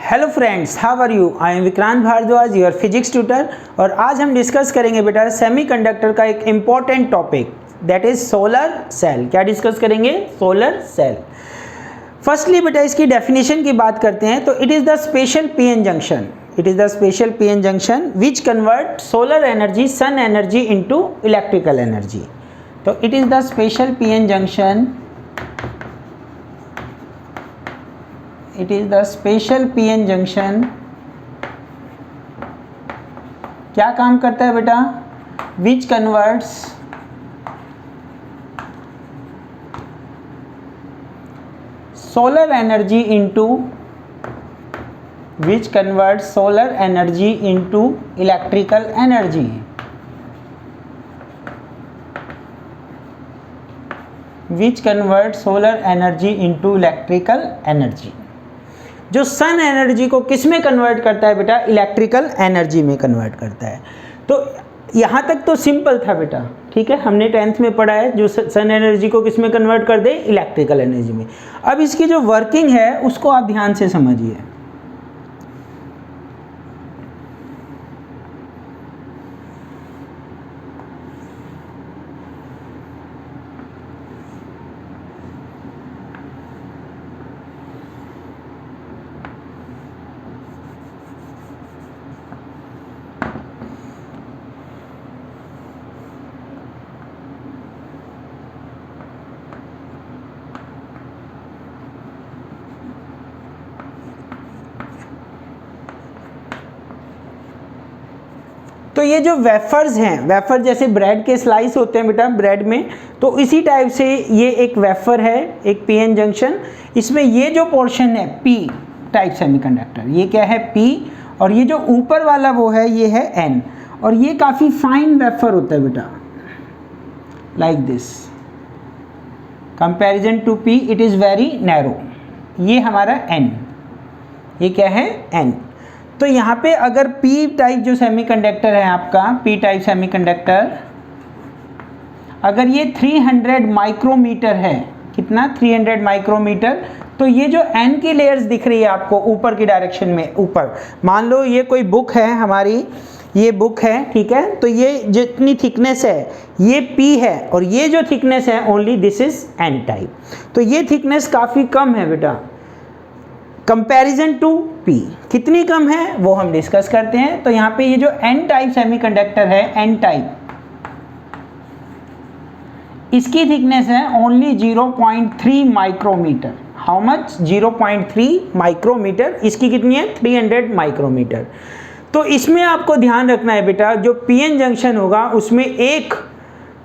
Hello friends, how are you? I am Vikrant Bhardwaj, your physics tutor. और आज हम discuss करेंगे बेटा सेमीकंडक्टर का एक important topic, that is solar cell. क्या डिस्कस करेंगे? Solar cell. फर्स्टली बेटा इसकी डेफिनेशन की बात करते हैं तो it is the special PN junction, it is the special PN junction which convert solar energy, sun energy into electrical energy. तो it is the special PN junction, it is the special pn junction। क्या काम करता है बेटा? which converts solar energy into electrical energy। which converts solar energy into electrical energy। जो sun energy को किस में कन्वर्ट करता है बेटा? इलेक्ट्रिकल एनर्जी में कन्वर्ट करता है। तो यहाँ तक तो सिंपल था बेटा, ठीक है, हमने 10th में पढ़ा है जो सन एनर्जी को किस में कन्वर्ट कर दे? इलेक्ट्रिकल एनर्जी में। अब इसकी जो वर्किंग है उसको आप ध्यान से समझिए। तो ये जो वेफर्स हैं, वेफर जैसे ब्रेड के स्लाइस होते हैं बेटा ब्रेड में, तो इसी टाइप से ये एक वेफर है, एक पीएन जंक्शन। इसमें ये जो पोर्शन है पी टाइप सेमीकंडक्टर, ये क्या है? पी। और ये जो ऊपर वाला वो है ये है एन। और ये काफ़ी फाइन वेफर होता है बेटा, like this. Comparison to P it is very narrow. ये हमारा एन, ये क्या है? एन। तो यहाँ पे अगर पी टाइप जो सेमीकंडक्टर है आपका, पी टाइप सेमीकंडक्टर, अगर ये 300 माइक्रोमीटर है, कितना? 300 माइक्रोमीटर। तो ये जो एन की लेयर्स दिख रही है आपको ऊपर की डायरेक्शन में, ऊपर मान लो ये कोई बुक है हमारी, ये बुक है, ठीक है, तो ये जितनी थिकनेस है ये पी है, और ये जो थिकनेस है only this is N type. तो ये थिकनेस काफ़ी कम है बेटा कंपैरिजन टू पी। कितनी कम है वो हम डिस्कस करते हैं। तो यहाँ पे ये जो एन टाइप सेमीकंडक्टर है, एन टाइप, इसकी थिकनेस है only 0.3 micrometer. How much? 0.3 micrometer. इसकी कितनी है? 300 माइक्रोमीटर। तो इसमें आपको ध्यान रखना है बेटा, जो पीएन जंक्शन होगा उसमें एक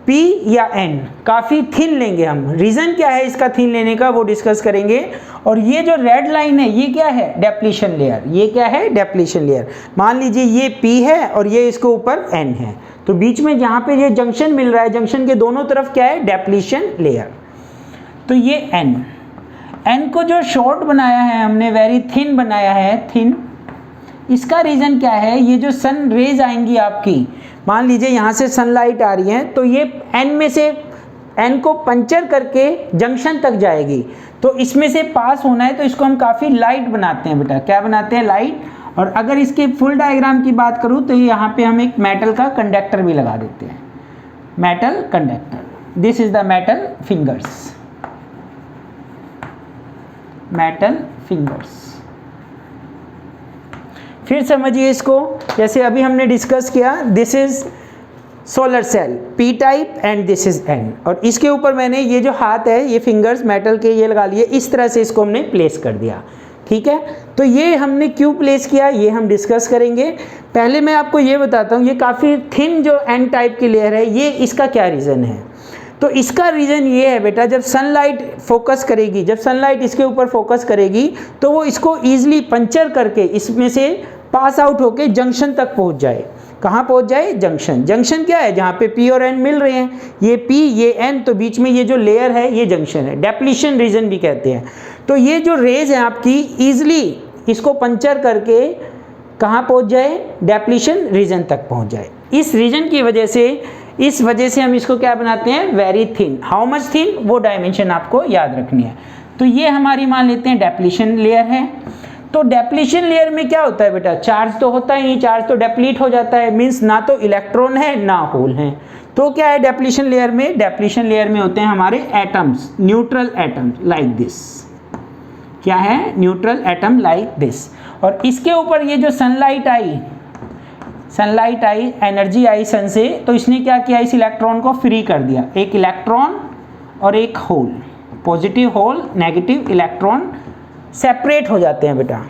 पी या एन काफ़ी थिन लेंगे हम। रीज़न क्या है इसका थिन लेने का वो डिस्कस करेंगे। और ये जो रेड लाइन है ये क्या है? Depletion layer. ये क्या है? Depletion layer. मान लीजिए ये पी है और ये इसके ऊपर एन है, तो बीच में जहाँ पे ये जंक्शन मिल रहा है, जंक्शन के दोनों तरफ क्या है? Depletion layer. तो ये एन को जो शॉर्ट बनाया है हमने, वेरी थिन बनाया है, थिन। इसका रीज़न क्या है? ये जो सन रेज आएंगी आपकी, मान लीजिए यहाँ से सनलाइट आ रही है, तो ये एन में से एन को पंचर करके जंक्शन तक जाएगी। तो इसमें से पास होना है तो इसको हम काफ़ी लाइट बनाते हैं बेटा। क्या बनाते हैं? लाइट। और अगर इसके फुल डायग्राम की बात करूँ तो यहाँ पे हम एक मेटल का कंडक्टर भी लगा देते हैं, metal conductor. This is the metal fingers, metal fingers. फिर समझिए इसको, जैसे अभी हमने डिस्कस किया, this is solar cell P type and this is N. और इसके ऊपर मैंने ये जो हाथ है, ये फिंगर्स मेटल के ये लगा लिए, इस तरह से इसको हमने प्लेस कर दिया, ठीक है। तो ये हमने क्यों प्लेस किया ये हम डिस्कस करेंगे। पहले मैं आपको ये बताता हूँ, ये काफ़ी थिन जो एन टाइप की लेयर है, ये इसका क्या रीज़न है? तो इसका रीज़न ये है बेटा, जब सनलाइट फोकस करेगी, जब सनलाइट इसके ऊपर फोकस करेगी तो वो इसको ईजिली पंचर करके इसमें से पास आउट होके जंक्शन तक पहुंच जाए। कहाँ पहुंच जाए? जंक्शन। जंक्शन क्या है? जहाँ पे पी और एन मिल रहे हैं, ये पी ये एन, तो बीच में ये जो लेयर है ये जंक्शन है, डेप्लीशन रीजन भी कहते हैं। तो ये जो रेज है आपकी ईजिली इसको पंचर करके कहाँ पहुंच जाए? डेप्लीशन रीजन तक पहुंच जाए। इस रीजन की वजह से हम इसको क्या बनाते हैं? Very thin. How much thin? वो डायमेंशन आपको याद रखनी है। तो ये हमारी मान लेते हैं डेप्लीशन लेयर है। तो डेप्लीशन लेयर में क्या होता है बेटा, चार्ज तो होता ही नहीं, चार्ज तो डेप्लीट हो जाता है, मीन्स ना तो इलेक्ट्रॉन है ना होल है। तो क्या है डेप्लीशन लेयर में, डेप्लीशन लेयर में होते हैं हमारे atoms, neutral atoms like this. क्या है, न्यूट्रल एटम लाइक दिस। और इसके ऊपर ये जो सनलाइट आई, एनर्जी आई सन से, तो इसने क्या किया, इस इलेक्ट्रॉन को फ्री कर दिया, एक इलेक्ट्रॉन और एक hole, positive hole negative electron separate हो जाते हैं बेटा,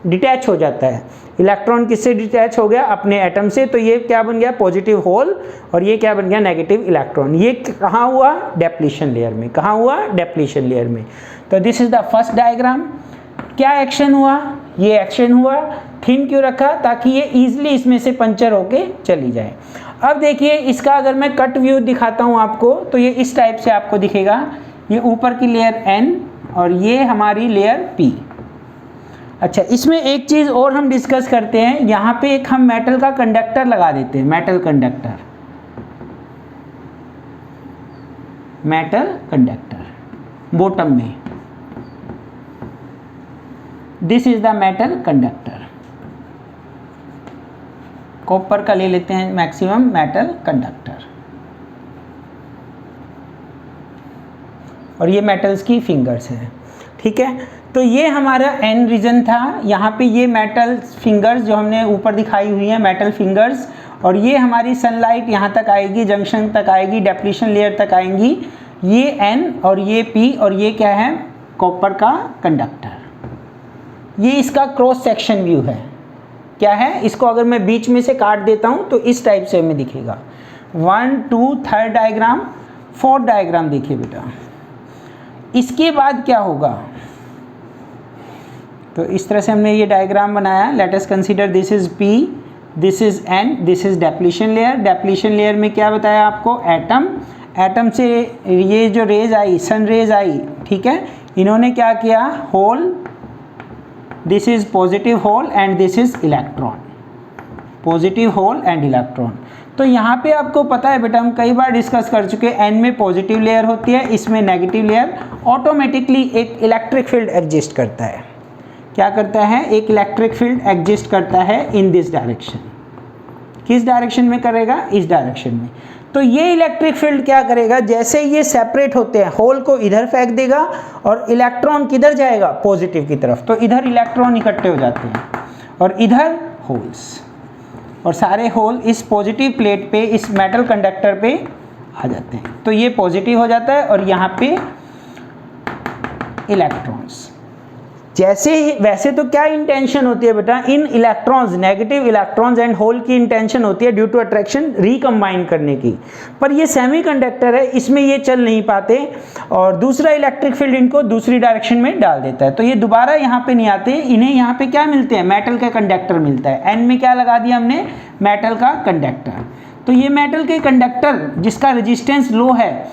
डिटैच हो जाता है। इलेक्ट्रॉन किससे डिटैच हो गया, अपने एटम से, तो ये क्या बन गया, पॉजिटिव होल, और ये क्या बन गया, नेगेटिव इलेक्ट्रॉन। ये कहाँ हुआ, डेप्लीशन लेयर में। कहाँ हुआ, डेप्लीशन लेयर में। तो this is the first diagram. क्या एक्शन हुआ, ये एक्शन हुआ। थिन क्यों रखा, ताकि ये इजीली इसमें से पंचर होके चली जाए। अब देखिए इसका अगर मैं कट व्यू दिखाता हूँ आपको, तो ये इस टाइप से आपको दिखेगा। ये ऊपर की लेयर N और ये हमारी लेयर P। अच्छा, इसमें एक चीज़ और हम डिस्कस करते हैं, यहाँ पे एक हम मेटल का कंडक्टर लगा देते हैं, मेटल कंडक्टर बॉटम में। This is the metal conductor, copper का ले लेते हैं मैक्सिमम मेटल कंडक्टर, और ये मेटल्स की फिंगर्स हैं। ठीक है, तो ये हमारा N रीजन था। यहाँ पे ये मेटल फिंगर्स जो हमने ऊपर दिखाई हुई हैं, मेटल फिंगर्स, और ये हमारी सनलाइट यहाँ तक आएगी, जंक्शन तक आएगी, डेप्लीशन लेयर तक आएंगी। ये N और ये P, और ये क्या है, कॉपर का कंडक्टर। ये इसका क्रॉस सेक्शन व्यू है। क्या है, इसको अगर मैं बीच में से काट देता हूँ तो इस टाइप से हमें दिखेगा। 1 2 थर्ड डायग्राम, फोर्थ डायग्राम देखिए बेटा। इसके बाद क्या होगा, तो इस तरह से हमने ये डायग्राम बनाया। Let us consider this is P, this is N, this is depletion layer. Depletion layer में क्या बताया आपको, एटम से ये जो रेज आई, सन रेज आई, ठीक है, इन्होंने क्या किया, hole, this is positive hole and this is electron, positive hole and electron. तो यहाँ पे आपको पता है बेटा, हम कई बार डिस्कस कर चुके हैं, N में पॉजिटिव लेयर होती है, इसमें नेगेटिव लेयर। ऑटोमेटिकली एक इलेक्ट्रिक फील्ड एग्जिस्ट करता है। क्या करता है, एक इलेक्ट्रिक फील्ड एग्जिस्ट करता है इन दिस डायरेक्शन। किस डायरेक्शन में करेगा, इस डायरेक्शन में। तो ये इलेक्ट्रिक फील्ड क्या करेगा, जैसे ये सेपरेट होते हैं, होल को इधर फेंक देगा और इलेक्ट्रॉन किधर जाएगा, पॉजिटिव की तरफ। तो इधर इलेक्ट्रॉन इकट्ठे हो जाते हैं और इधर होल्स, और सारे होल इस पॉजिटिव प्लेट पे, इस मेटल कंडक्टर पे आ जाते हैं। तो ये पॉजिटिव हो जाता है और यहाँ पे इलेक्ट्रॉन्स। जैसे ही, वैसे तो क्या इंटेंशन होती है बेटा, इन electrons, negative electrons and hole की इंटेंशन होती है ड्यू टू अट्रैक्शन रिकम्बाइन करने की। पर ये सेमीकंडक्टर है, इसमें ये चल नहीं पाते, और दूसरा इलेक्ट्रिक फील्ड इनको दूसरी डायरेक्शन में डाल देता है। तो ये दोबारा यहाँ पे नहीं आते, इन्हें यहाँ पे क्या मिलते हैं, मेटल का कंडक्टर मिलता है। N में क्या लगा दिया हमने, मेटल का कंडक्टर। तो ये मेटल के कंडक्टर जिसका रेजिस्टेंस लो है,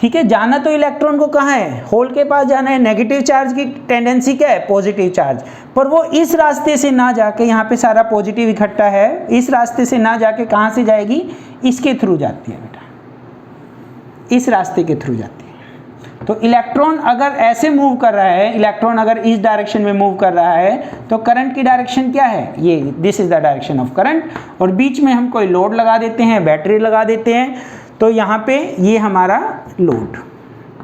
ठीक है, जाना तो इलेक्ट्रॉन को कहाँ है, होल के पास जाना है। नेगेटिव चार्ज की टेंडेंसी क्या है, पॉजिटिव चार्ज, पर वो इस रास्ते से ना जाके, यहाँ पे सारा पॉजिटिव इकट्ठा है, इस रास्ते से ना जाके कहाँ से जाएगी, इसके थ्रू जाती है बेटा, इस रास्ते के थ्रू जाती है। तो इलेक्ट्रॉन अगर ऐसे मूव कर रहा है, इलेक्ट्रॉन अगर इस डायरेक्शन में मूव कर रहा है, तो करंट की डायरेक्शन क्या है, ये, this is the direction of current. और बीच में हम कोई लोड लगा देते हैं, बैटरी लगा देते हैं। तो यहाँ पे ये हमारा लोड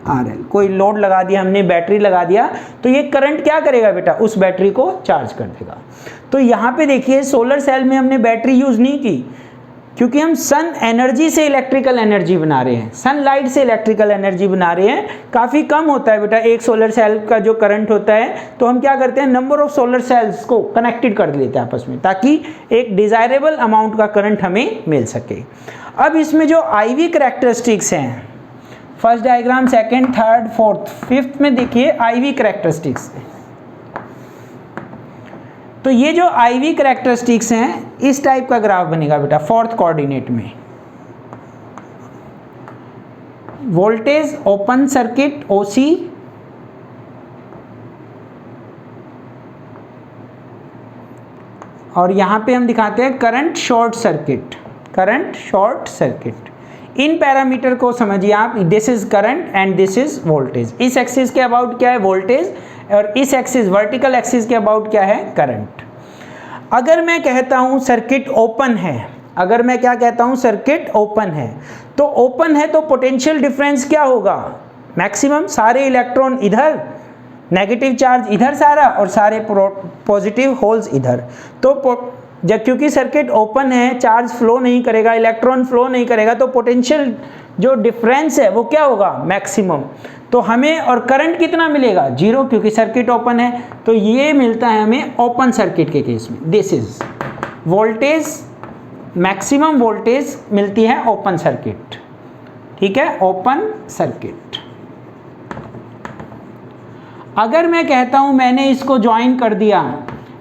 RL, कोई लोड लगा दिया हमने, बैटरी लगा दिया, तो ये करंट क्या करेगा बेटा, उस बैटरी को चार्ज कर देगा। तो यहाँ पे देखिए, सोलर सेल में हमने बैटरी यूज़ नहीं की, क्योंकि हम सन एनर्जी से इलेक्ट्रिकल एनर्जी बना रहे हैं, सनलाइट से इलेक्ट्रिकल एनर्जी बना रहे हैं। काफ़ी कम होता है बेटा एक सोलर सेल का जो करंट होता है, तो हम क्या करते हैं, नंबर ऑफ सोलर सेल्स को कनेक्टेड कर लेते हैं आपस में, ताकि एक डिज़ायरेबल अमाउंट का करंट हमें मिल सके। अब इसमें जो IV करैक्टरिस्टिक्स हैं, first diagram, second, third, fourth, fifth में देखिए IV करैक्टरिस्टिक्स। तो ये जो IV करैक्टरिस्टिक्स हैं, इस टाइप का ग्राफ बनेगा बेटा फोर्थ कोऑर्डिनेट में। वोल्टेज ओपन सर्किट OC, और यहां पे हम दिखाते हैं current short circuit, current short circuit. इन पैरामीटर को समझिए आप, this is current and this is voltage. इस एक्सिस के अबाउट क्या है, वोल्टेज, और इस एक्सिस वर्टिकल एक्सिस के अबाउट क्या है, करंट। अगर मैं कहता हूं सर्किट ओपन है, अगर मैं क्या कहता हूं सर्किट ओपन है, तो ओपन है तो पोटेंशियल डिफरेंस क्या होगा, मैक्सिमम। सारे इलेक्ट्रॉन इधर, नेगेटिव चार्ज इधर सारा, और सारे पॉजिटिव होल्स इधर। तो जब क्योंकि सर्किट ओपन है, चार्ज फ्लो नहीं करेगा, इलेक्ट्रॉन फ्लो नहीं करेगा, तो पोटेंशियल जो डिफरेंस है वो क्या होगा, मैक्सिमम। तो हमें और करंट कितना मिलेगा, 0, क्योंकि सर्किट ओपन है। तो ये मिलता है हमें ओपन सर्किट के केस में। This is voltage, maximum voltage मिलती है ओपन सर्किट, ठीक है, ओपन सर्किट। अगर मैं कहता हूं मैंने इसको ज्वाइन कर दिया,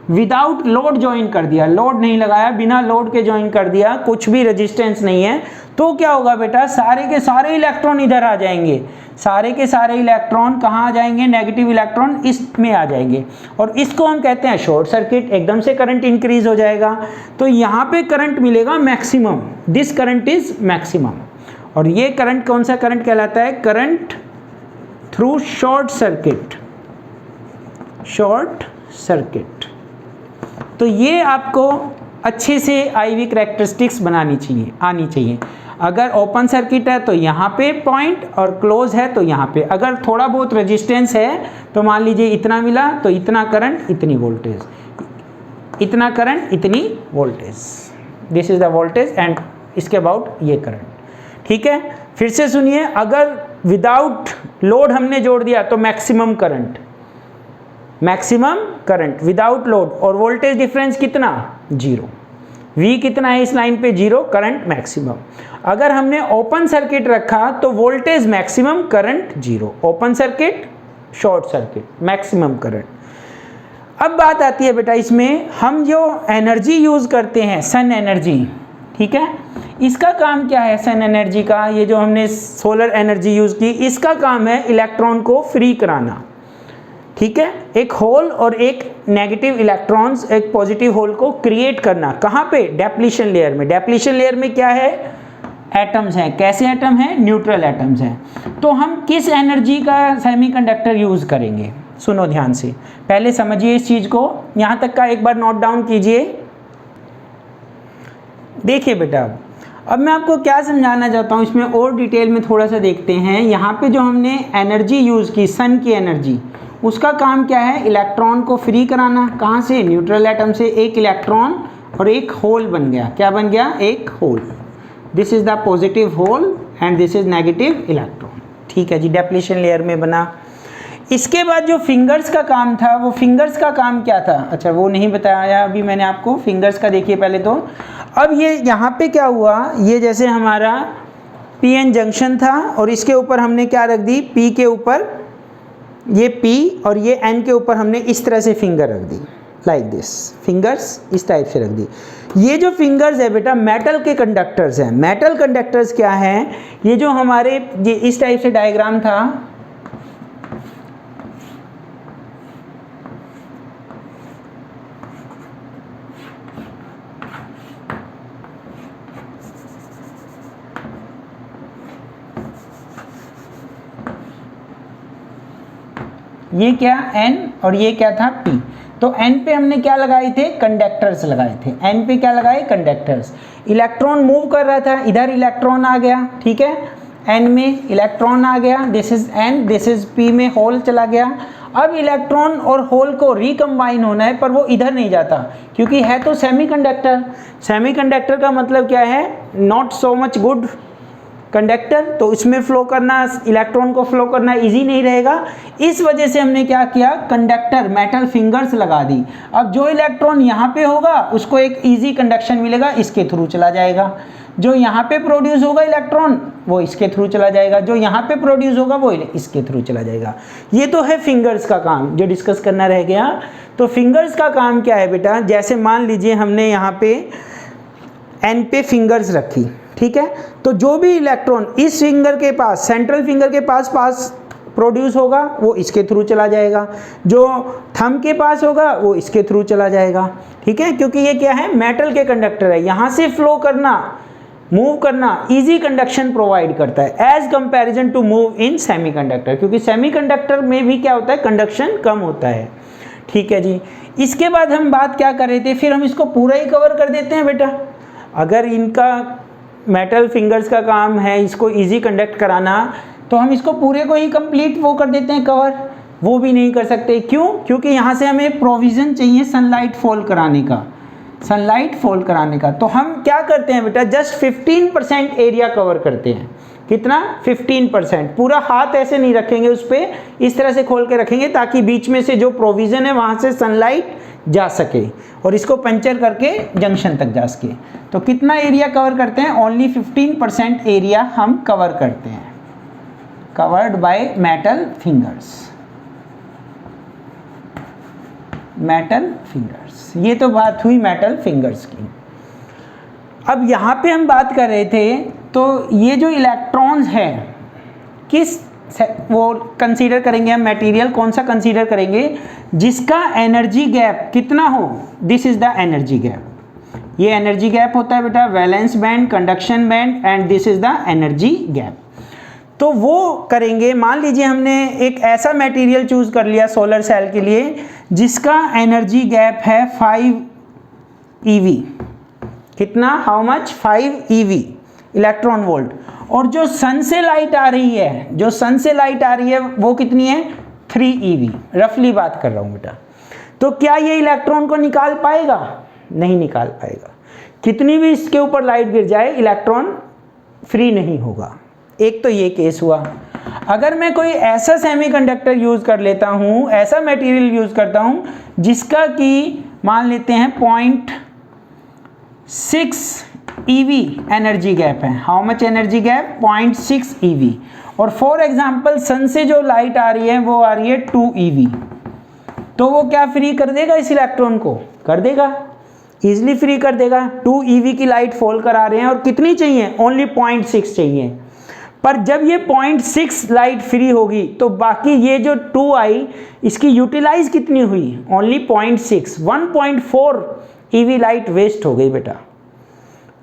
विदाउट लोड ज्वाइन कर दिया, लोड नहीं लगाया, बिना लोड के ज्वाइन कर दिया, कुछ भी रेजिस्टेंस नहीं है, तो क्या होगा बेटा, सारे के सारे इलेक्ट्रॉन इधर आ जाएंगे, सारे के सारे इलेक्ट्रॉन कहाँ आ जाएंगे, नेगेटिव इलेक्ट्रॉन इसमें आ जाएंगे, और इसको हम कहते हैं शॉर्ट सर्किट। एकदम से करंट इंक्रीज हो जाएगा, तो यहाँ पे करंट मिलेगा maximum, this current is maximum. और ये करंट कौन सा करंट कहलाता है, current through short circuit, short circuit. तो ये आपको अच्छे से IV कैरेक्टरिस्टिक्स बनानी चाहिए, आनी चाहिए। अगर ओपन सर्किट है तो यहाँ पे पॉइंट, और क्लोज है तो यहाँ पे। अगर थोड़ा बहुत रेजिस्टेंस है तो मान लीजिए इतना मिला, तो इतना करंट इतनी वोल्टेज, इतना करंट इतनी voltage, this is the voltage and इसके अबाउट ये करंट, ठीक है। फिर से सुनिए, अगर विदाउट लोड हमने जोड़ दिया तो maximum current, maximum current without load, और वोल्टेज डिफरेंस कितना, 0। V कितना है इस लाइन पे, 0, करंट मैक्सिमम। अगर हमने ओपन सर्किट रखा तो voltage maximum, current 0, open circuit, short circuit, maximum current. अब बात आती है बेटा, इसमें हम जो एनर्जी यूज करते हैं, सन एनर्जी, ठीक है, इसका काम क्या है, सन एनर्जी का, ये जो हमने सोलर एनर्जी यूज की, इसका काम है इलेक्ट्रॉन को फ्री कराना, ठीक है। एक होल और एक नेगेटिव इलेक्ट्रॉन्स, एक पॉजिटिव होल को क्रिएट करना, कहाँ पे, डेप्लीशन लेयर में। डेप्लीशन लेयर में क्या है, एटम्स हैं। कैसे एटम हैं, न्यूट्रल एटम्स हैं। तो हम किस एनर्जी का सेमीकंडक्टर यूज करेंगे, सुनो ध्यान से, पहले समझिए इस चीज को, यहां तक का एक बार नोट डाउन कीजिए। देखिए बेटा, अब मैं आपको क्या समझाना चाहता हूं, इसमें और डिटेल में थोड़ा सा देखते हैं। यहाँ पे जो हमने एनर्जी यूज की, सन की एनर्जी, उसका काम क्या है, इलेक्ट्रॉन को फ्री कराना। कहाँ से, न्यूट्रल एटम से। एक इलेक्ट्रॉन और एक होल बन गया, क्या बन गया, एक hole. This is the positive hole and this is negative electron, ठीक है जी, डेप्लीशन लेयर में बना। इसके बाद जो फिंगर्स का काम था, वो फिंगर्स का काम क्या था, अच्छा वो नहीं बताया अभी मैंने आपको, फिंगर्स का देखिए पहले तो। अब ये यहाँ पे क्या हुआ, ये जैसे हमारा PN जंक्शन था, और इसके ऊपर हमने क्या रख दी, P के ऊपर ये P, और ये N के ऊपर हमने इस तरह से फिंगर रख दी, लाइक दिस, फिंगर्स इस टाइप से रख दी। ये जो फिंगर्स है बेटा, मेटल के कंडक्टर्स हैं। मेटल कंडक्टर्स क्या हैं, ये जो हमारे, ये इस टाइप से डायग्राम था, ये क्या N और ये क्या था P। तो N पे हमने क्या लगाए थे, कंडक्टर्स लगाए थे। N पे क्या लगाए, कंडक्टर्स। इलेक्ट्रॉन मूव कर रहा था, इधर इलेक्ट्रॉन आ गया, ठीक है, N में इलेक्ट्रॉन आ गया, this is N, this is P में होल चला गया। अब इलेक्ट्रॉन और होल को रिकम्बाइन होना है, पर वो इधर नहीं जाता, क्योंकि है तो सेमीकंडक्टर। सेमीकंडक्टर का मतलब क्या है, not so much good conductor, तो इसमें फ्लो करना, इलेक्ट्रॉन को फ्लो करना इजी नहीं रहेगा। इस वजह से हमने क्या किया, कंडक्टर, मेटल फिंगर्स लगा दी। अब जो इलेक्ट्रॉन यहाँ पे होगा उसको एक इजी कंडक्शन मिलेगा, इसके थ्रू चला जाएगा। जो यहाँ पे प्रोड्यूस होगा इलेक्ट्रॉन, वो इसके थ्रू चला जाएगा। जो यहाँ पे प्रोड्यूस होगा वो इसके थ्रू चला जाएगा। ये तो है फिंगर्स का काम, जो डिस्कस करना रह गया। तो फिंगर्स का काम क्या है बेटा, जैसे मान लीजिए हमने यहाँ पे N पे फिंगर्स रखी, ठीक है, तो जो भी इलेक्ट्रॉन इस फिंगर के पास, सेंट्रल फिंगर के पास प्रोड्यूस होगा वो इसके थ्रू चला जाएगा, जो थंब के पास होगा वो इसके थ्रू चला जाएगा, ठीक है, क्योंकि ये क्या है, मेटल के कंडक्टर है। यहाँ से फ्लो करना, मूव करना, इजी कंडक्शन प्रोवाइड करता है as comparison to move in semiconductor, क्योंकि सेमीकंडक्टर में भी क्या होता है, कंडक्शन कम होता है। ठीक है जी। इसके बाद हम बात क्या कर रहे थे, फिर हम इसको पूरा ही कवर कर देते हैं बेटा। अगर इनका मेटल फिंगर्स का काम है इसको इजी कंडक्ट कराना, तो हम इसको पूरे को ही कंप्लीट वो कर देते हैं कवर। वो भी नहीं कर सकते, क्यों? क्योंकि यहाँ से हमें प्रोविज़न चाहिए सनलाइट फॉल कराने का, सनलाइट फॉल कराने का। तो हम क्या करते हैं बेटा, जस्ट 15% एरिया कवर करते हैं। कितना? 15%। पूरा हाथ ऐसे नहीं रखेंगे उस पर, इस तरह से खोल के रखेंगे ताकि बीच में से जो प्रोविज़न है वहाँ से सनलाइट जा सके और इसको पंचर करके जंक्शन तक जा सके। तो कितना एरिया कवर करते हैं? ओनली 15% एरिया हम कवर करते हैं, covered by metal fingers, metal fingers. ये तो बात हुई मेटल फिंगर्स की। अब यहाँ पे हम बात कर रहे थे, तो ये जो इलेक्ट्रॉन्स हैं किस वो कंसीडर करेंगे हम, मटेरियल कौन सा कंसीडर करेंगे जिसका एनर्जी गैप कितना हो, this is the energy gap. ये एनर्जी गैप होता है बेटा, valence band, conduction band, and this is the energy gap. तो वो करेंगे, मान लीजिए हमने एक ऐसा मटेरियल चूज कर लिया सोलर सेल के लिए जिसका एनर्जी गैप है 5 EV। कितना? How much? 5 EV, electron volt. और जो सन से लाइट आ रही है, जो सन से लाइट आ रही है वो कितनी है? 3 EV, रफली बात कर रहा हूँ बेटा। तो क्या ये इलेक्ट्रॉन को निकाल पाएगा? नहीं निकाल पाएगा। कितनी भी इसके ऊपर लाइट गिर जाए इलेक्ट्रॉन फ्री नहीं होगा। एक तो ये केस हुआ। अगर मैं कोई ऐसा सेमीकंडक्टर यूज़ कर लेता हूँ, ऐसा मटेरियल यूज़ करता हूँ जिसका कि मान लेते हैं 0.6 EV एनर्जी गैप है। How much energy gap? 0.6 EV। और फॉर एग्जांपल सन से जो लाइट आ रही है वो आ रही है 2 EV। तो वो क्या फ्री कर देगा इस इलेक्ट्रॉन को? कर देगा, इजिली फ्री कर देगा। 2 EV की लाइट फॉल करा रहे हैं और कितनी चाहिए? ओनली 0.6 चाहिए। पर जब ये 0.6 लाइट फ्री होगी तो बाकी ये जो 2 आई इसकी यूटिलाइज कितनी हुई? ओनली 0.6, 1.4 EV लाइट वेस्ट हो गई बेटा।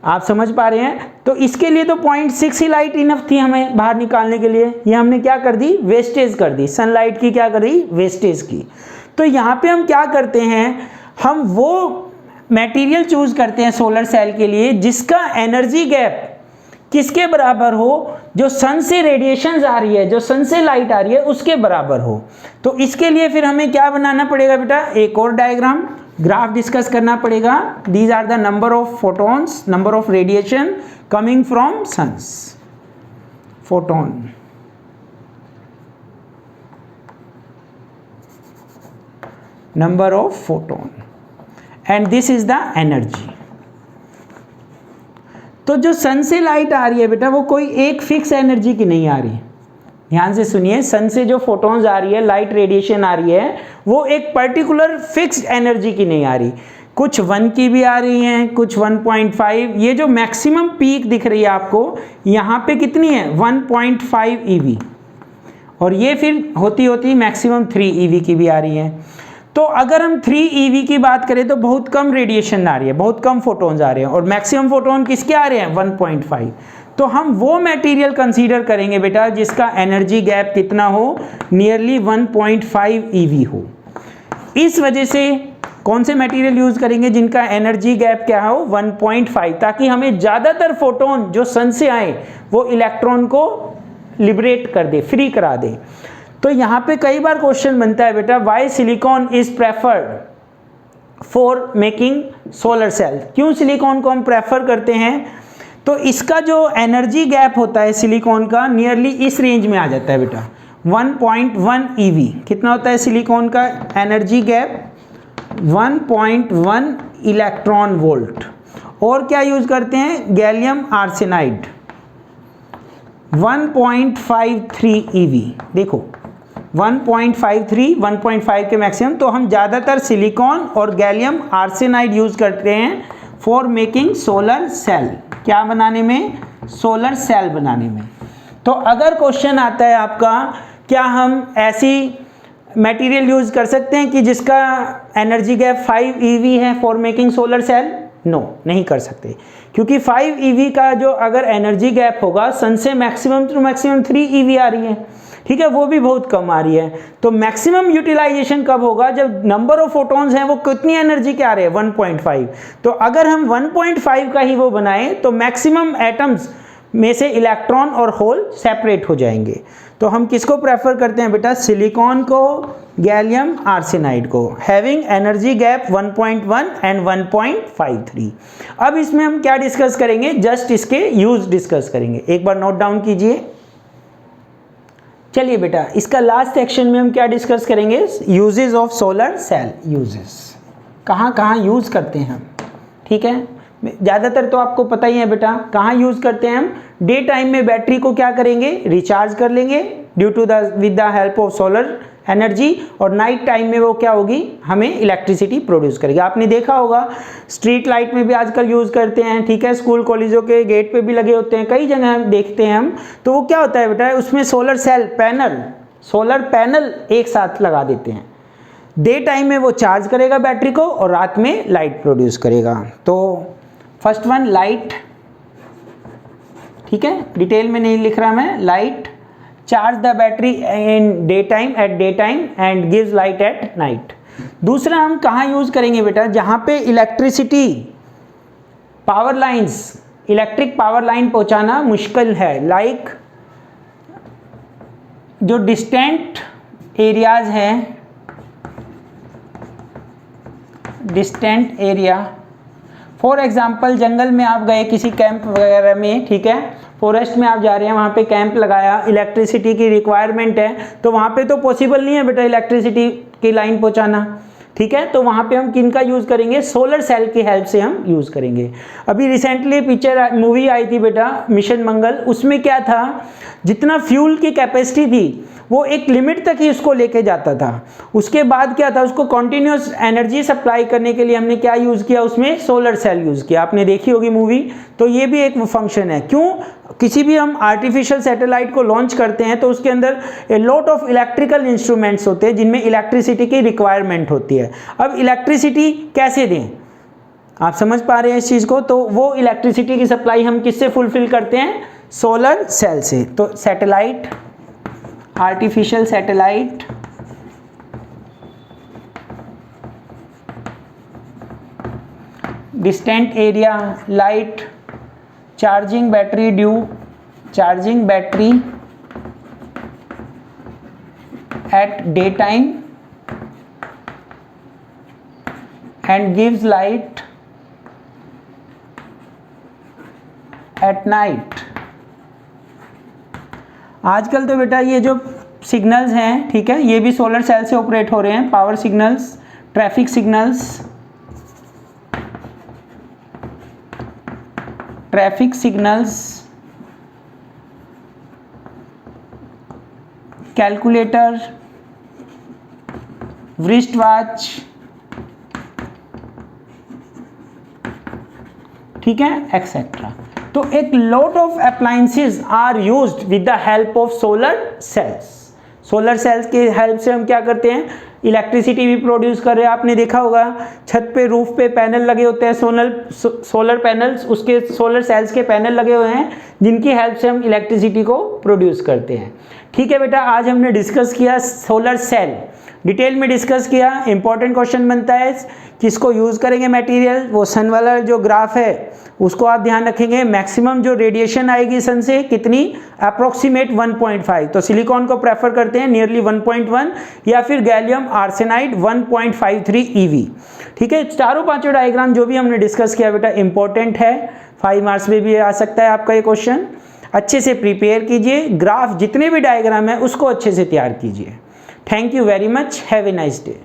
आप समझ पा रहे हैं? तो इसके लिए तो 0.6 ही लाइट इनफ थी हमें बाहर निकालने के लिए। ये हमने क्या कर दी? वेस्टेज कर दी, सनलाइट की क्या कर दी? वेस्टेज की। तो यहाँ पे हम क्या करते हैं, हम वो मटेरियल चूज करते हैं सोलर सेल के लिए जिसका एनर्जी गैप किसके बराबर हो? जो सन से रेडिएशंस आ रही है, जो सन से लाइट आ रही है उसके बराबर हो। तो इसके लिए फिर हमें क्या बनाना पड़ेगा बेटा? एक और डायग्राम, ग्राफ डिस्कस करना पड़ेगा। These are the number of photons, number of radiation coming from suns, photon. Number of photon and this is the energy. तो जो सन से लाइट आ रही है बेटा वो कोई एक फिक्स एनर्जी की नहीं आ रही। ध्यान से सुनिए, सन से जो फोटॉन्स आ रही है, लाइट रेडिएशन आ रही है, वो एक पर्टिकुलर फिक्स्ड एनर्जी की नहीं आ रही। कुछ 1 की भी आ रही हैं, कुछ 1.5। ये जो मैक्सिमम पीक दिख रही है आपको यहाँ पे कितनी है? 1.5 EV। और ये फिर होती होती मैक्सिमम 3 EV की भी आ रही है। तो अगर हम 3 EV की बात करें तो बहुत कम रेडिएशन आ रही है, बहुत कम फोटॉन्स आ रहे हैं। और मैक्सिमम फोटॉन किसके आ रहे हैं? 1.5। तो हम वो मटेरियल कंसीडर करेंगे बेटा जिसका एनर्जी गैप कितना हो? नियरली 1.5 EV हो। इस वजह से कौन से मटेरियल यूज करेंगे जिनका एनर्जी गैप क्या हो? 1.5, ताकि हमें ज़्यादातर फोटोन जो सन से आए वो इलेक्ट्रॉन को लिबरेट कर दे, फ्री करा दे। तो यहाँ पे कई बार क्वेश्चन बनता है बेटा, why silicon is preferred for making solar cell. क्यों सिलिकॉन को हम प्रेफर करते हैं? तो इसका जो एनर्जी गैप होता है सिलिकॉन का नियरली इस रेंज में आ जाता है बेटा, 1.1 EV। कितना होता है सिलिकॉन का एनर्जी गैप? 1.1 electron volt. और क्या यूज करते हैं? Gallium arsenide 1.53 EV। देखो 1.53, 1.5 के मैक्सिमम। तो हम ज़्यादातर सिलिकॉन और गैलियम आर्सेनाइड यूज करते हैं फॉर मेकिंग सोलर सेल। क्या बनाने में? सोलर सेल बनाने में। तो अगर क्वेश्चन आता है आपका, क्या हम ऐसी मटेरियल यूज कर सकते हैं कि जिसका एनर्जी गैप 5 EV है for making solar cell? No, नहीं कर सकते, क्योंकि 5 EV का जो अगर एनर्जी गैप होगा सन से मैक्सिमम टू मैक्सिमम 3 EV आ रही है, ठीक है, वो भी बहुत कम आ रही है। तो मैक्सिमम यूटिलाइजेशन कब होगा, जब नंबर ऑफ फोटॉन्स हैं वो कितनी एनर्जी के आ रहे हैं 1.5। तो अगर हम 1.5 का ही वो बनाएं तो मैक्सिमम एटम्स में से इलेक्ट्रॉन और होल सेपरेट हो जाएंगे। तो हम किसको प्रेफर करते हैं बेटा, सिलिकॉन को, गैलियम आर्सेनाइड को, हैविंग एनर्जी गैप 1.1 एंड 1.53। अब इसमें हम क्या डिस्कस करेंगे, जस्ट इसके यूज डिस्कस करेंगे, एक बार नोट डाउन कीजिए। चलिए बेटा, इसका लास्ट सेक्शन में हम क्या डिस्कस करेंगे, uses of solar cell. Uses कहाँ कहाँ यूज़ करते हैं हम, ठीक है, ज़्यादातर तो आपको पता ही है बेटा, कहाँ यूज़ करते हैं हम, डे टाइम में बैटरी को क्या करेंगे, रिचार्ज कर लेंगे due to with the help of solar energy, और नाइट टाइम में वो क्या होगी, हमें इलेक्ट्रिसिटी प्रोड्यूस करेगी। आपने देखा होगा स्ट्रीट लाइट में भी आजकल यूज़ करते हैं, ठीक है, स्कूल कॉलेजों के गेट पे भी लगे होते हैं, कई जगह हम देखते हैं हम। तो वो क्या होता है बेटा, उसमें solar cell panel, solar panel एक साथ लगा देते हैं। डे टाइम में वो चार्ज करेगा बैटरी को और रात में लाइट प्रोड्यूस करेगा। तो फर्स्ट वन लाइट, ठीक है, डिटेल में नहीं लिख रहा मैं, light charge the battery in day time, at day time and gives light at night. दूसरा हम कहाँ यूज़ करेंगे बेटा, जहाँ पे electricity power lines, electric power line पहुँचाना मुश्किल है, लाइक जो डिस्टेंट एरियाज हैं, डिस्टेंट एरिया, फॉर एग्जाम्पल जंगल में आप गए किसी कैंप वगैरह में, ठीक है, फॉरेस्ट में आप जा रहे हैं, वहाँ पे कैंप लगाया, इलेक्ट्रिसिटी की रिक्वायरमेंट है, तो वहाँ पे तो पॉसिबल नहीं है बेटा इलेक्ट्रिसिटी की लाइन पहुँचाना, ठीक है, तो वहाँ पे हम किन का यूज़ करेंगे, सोलर सेल की हेल्प से हम यूज़ करेंगे। अभी रिसेंटली पिक्चर मूवी आई थी बेटा मिशन मंगल, उसमें क्या था, जितना फ्यूल की कैपेसिटी थी वो एक लिमिट तक ही उसको लेके जाता था, उसके बाद क्या था, उसको कॉन्टिन्यूस एनर्जी सप्लाई करने के लिए हमने क्या यूज़ किया, उसमें सोलर सेल यूज़ किया। आपने देखी होगी मूवी, तो ये भी एक फंक्शन है। क्यों, किसी भी हम आर्टिफिशियल सैटेलाइट को लॉन्च करते हैं तो उसके अंदर a lot of electrical instruments होते हैं जिनमें इलेक्ट्रिसिटी की रिक्वायरमेंट होती है। अब इलेक्ट्रिसिटी कैसे दें, आप समझ पा रहे हैं इस चीज़ को, तो वो इलेक्ट्रिसिटी की सप्लाई हम किससे फुलफिल करते हैं, सोलर सेल से। तो satellite, artificial satellite, distant area, light, charging battery due, charging battery at day time and gives light at night. आजकल तो बेटा ये जो सिग्नल्स हैं, ठीक है, ये भी सोलर सेल से ऑपरेट हो रहे हैं, power signals, traffic signals, traffic signals, calculator, wrist watch, ठीक है, एक्सेट्रा। तो एक lot of appliances are used with the help of solar cells. Solar cells के हेल्प से हम क्या करते हैं, इलेक्ट्रिसिटी भी प्रोड्यूस कर रहे हैं। आपने देखा होगा छत पे, रूफ पे पैनल लगे होते हैं, सोलर पैनल्स, उसके सोलर सेल्स के पैनल लगे हुए हैं जिनकी हेल्प से हम इलेक्ट्रिसिटी को प्रोड्यूस करते हैं। ठीक है बेटा, आज हमने डिस्कस किया सोलर सेल, डिटेल में डिस्कस किया। इंपॉर्टेंट क्वेश्चन बनता है, किसको यूज़ करेंगे मटेरियल, वो सन वाला जो ग्राफ है उसको आप ध्यान रखेंगे। मैक्सिमम जो रेडिएशन आएगी सन से कितनी, अप्रोक्सीमेट 1.5, तो सिलिकॉन को प्रेफर करते हैं नियरली 1.1, या फिर गैलियम आर्सेनाइड 1.53 EV। ठीक है, चारों पांचों डायग्राम जो भी हमने डिस्कस किया बेटा इंपॉर्टेंट है, 5 मार्क्स में भी आ सकता है आपका ये क्वेश्चन। अच्छे से प्रिपेयर कीजिए, ग्राफ जितने भी डायग्राम है उसको अच्छे से तैयार कीजिए। Thank you very much, have a nice day.